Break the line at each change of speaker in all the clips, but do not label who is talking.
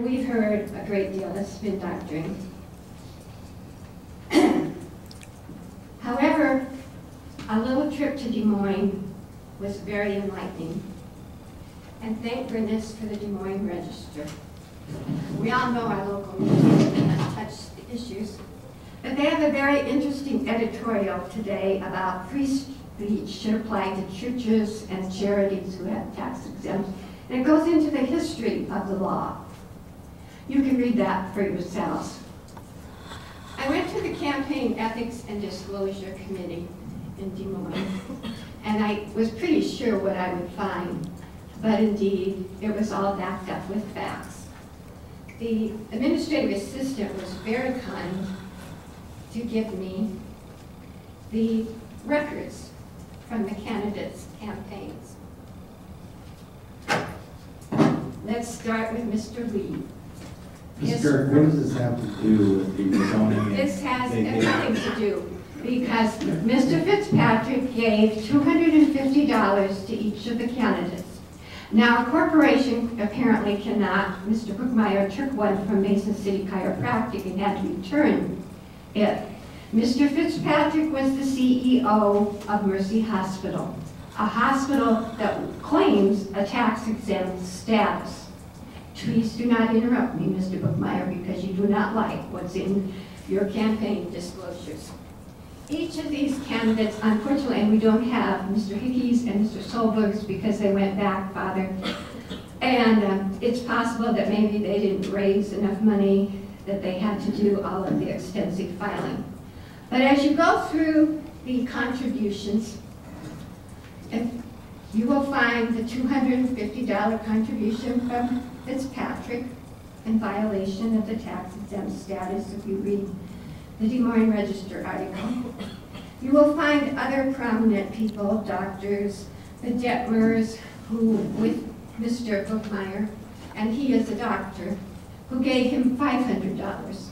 And we've heard a great deal of spin doctoring. However, a little trip to Des Moines was very enlightening. And thank goodness for the Des Moines Register. We all know our local newspaper has touched the issues. But they have a very interesting editorial today about free speech should apply to churches and charities who have tax exempt. And it goes into the history of the law. You can read that for yourselves. I went to the Campaign Ethics and Disclosure Committee in Des Moines, and I was pretty sure what I would find, but indeed, it was all backed up with facts. The administrative assistant was very kind to give me the records from the candidates' campaigns. Let's start with Mr. Lee.
Ms. Gerk, what does this have to do with the zoning?
This has everything to do, because Mr. Fitzpatrick gave $250 to each of the candidates. Now, a corporation apparently cannot. Mr. Brookmeyer took one from Mason City Chiropractic and had to return it. Mr. Fitzpatrick was the CEO of Mercy Hospital, a hospital that claims a tax-exempt status. Please do not interrupt me, Mr. Brookmeyer, because you do not like what's in your campaign disclosures. Each of these candidates, unfortunately, and we don't have Mr. Hickey's and Mr. Solberg's because they went back farther, and it's possible that maybe they didn't raise enough money that they had to do all of the extensive filing. But as you go through the contributions, you will find the $250 contribution from Fitzpatrick in violation of the tax-exempt status if you read the Des Moines Register article. You will find other prominent people, doctors, the Detmers, who with Mr. Brookmeyer, and he is a doctor, who gave him $500.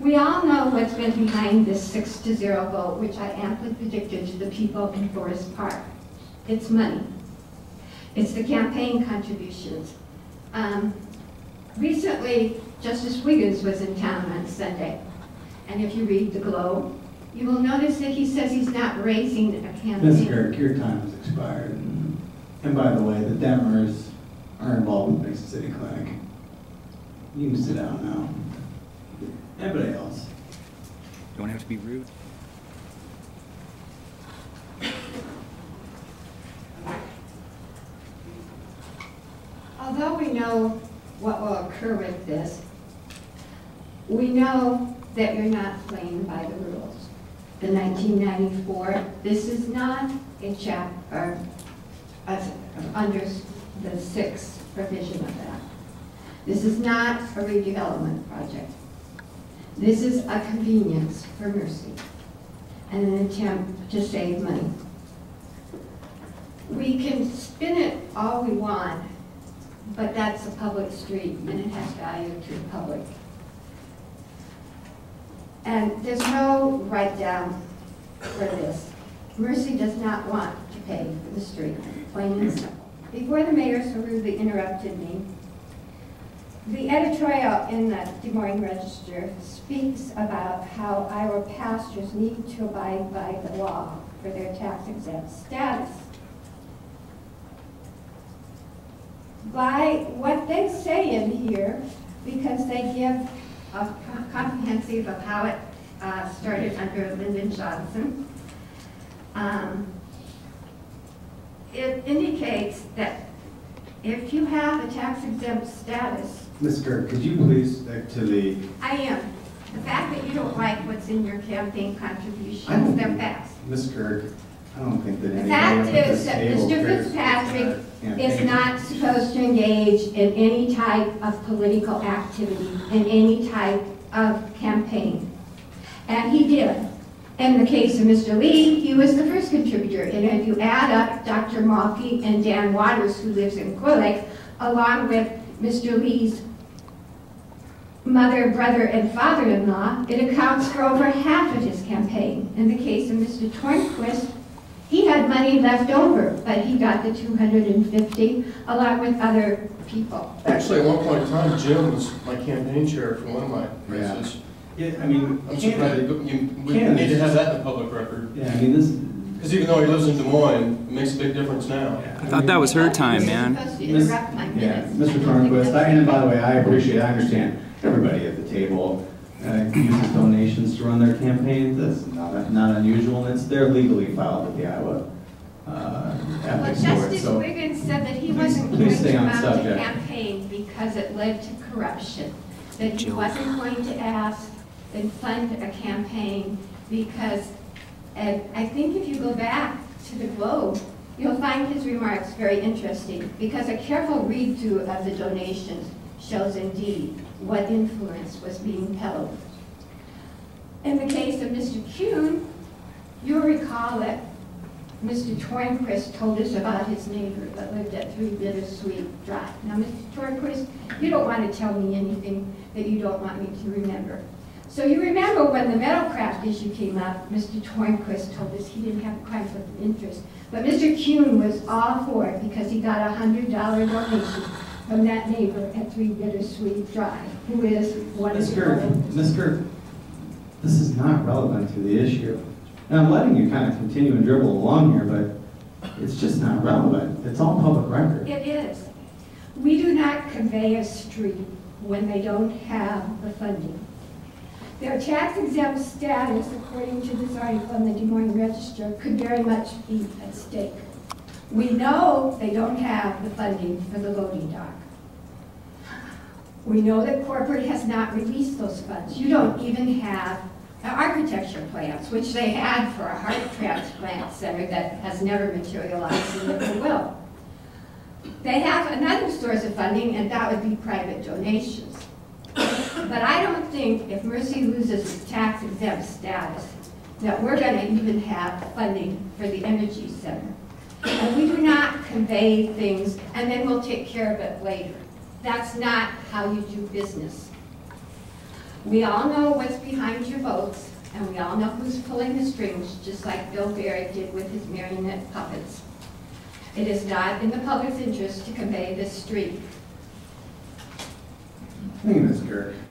We all know what's been behind this 6-0 vote, which I amply predicted to the people in Forest Park. It's money. It's the campaign contributions. Recently, Justice Wiggins was in town on Sunday, and if you read the Globe, you will notice that he says he's not raising a campaign.
Ms. Gerk, your time has expired. And by the way, the Demers are involved with Mason City Clinic. You can sit down now. Anybody else?
Don't have to be rude.
Although we know what will occur with this, we know that you're not playing by the rules. The 1994, this is not a chapter under the 6th provision of that. This is not a redevelopment project. This is a convenience for Mercy and an attempt to save money. We can spin it all we want, but that's a public street and it has value to the public. And there's no write-down for this. Mercy does not want to pay for the street, plain and simple. Before the mayor so rudely interrupted me, the editorial in the Des Moines Register speaks about how our pastors need to abide by the law for their tax-exempt status. By what they say in here, because they give a comprehensive of how it started under Lyndon Johnson, it indicates that if you have a tax-exempt status.
Ms. Gerk, could you please stick to the...
I am. The fact that you don't like what's in your campaign contributions, they're facts.
Ms. Gerk, I don't think that
The fact is that Mr. Fitzpatrick is not supposed to engage in any type of political activity, in any type of campaign. And he did. In the case of Mr. Lee, he was the first contributor. And if you add up Dr. Malky and Dan Waters, who lives in Clear Lake, along with Mr. Lee's mother, brother, and father-in-law, it accounts for over half of his campaign. In the case of Mr. Tornquist, He had money left over, but he got the 250 along with other people.
Actually, at one point in time, Jim was my campaign chair for one of my races.
Yeah, I mean,
I'm surprised we need to have that in the public record.
Yeah, I mean, this.
Because even though he lives in Des Moines, it makes a big difference now.
I thought that was her time, man.
You're supposed to interrupt my minutes.
Mr. Tornquist, and by the way, I understand everybody at the table uses donations to run their campaigns. That's not unusual, and they're legally filed at the Iowa
Well,
Ethics Board.
Justice
So
Wiggins said that he
please-
wasn't
please
going
stay
to
on
mount a
subject.
campaign because it led to corruption. That he
Joke.
wasn't going to ask and fund a campaign because, and I think if you go back to the Globe, you'll find his remarks very interesting because a careful read-through of the donations shows indeed what influence was being peddled. In the case of Mr. Kuhn, you'll recall that Mr. Tornquist told us about his neighbor that lived at 3 Bittersweet Drive. Now, Mr. Tornquist, you don't want to tell me anything that you don't want me to remember. So you remember when the Metalcraft issue came up, Mr. Tornquist told us he didn't have a conflict of interest. But Mr. Kuhn was all for it because he got a $100 donation from that neighbor at 3 Bittersweet Drive, who is one of the
Ms. Gerk, this is not relevant to the issue. And I'm letting you kind of continue and dribble along here, but it's just not relevant. It's all public record.
It is. We do not convey a street when they don't have the funding. Their tax-exempt status, according to this article in the Des Moines Register, could very much be at stake. We know they don't have the funding for the loading dock. We know that corporate has not released those funds. You don't even have architecture plans, which they had for a heart transplant center that has never materialized and never will. They have another source of funding, and that would be private donations. But I don't think if Mercy loses its tax-exempt status, that we're going to even have funding for the Energy Center. And we do not convey things, and then we'll take care of it later. That's not how you do business. We all know what's behind your votes, and we all know who's pulling the strings, just like Bill Barrett did with his marionette puppets. It is not in the public's interest to convey this street.
Thank you, Ms. Gerk.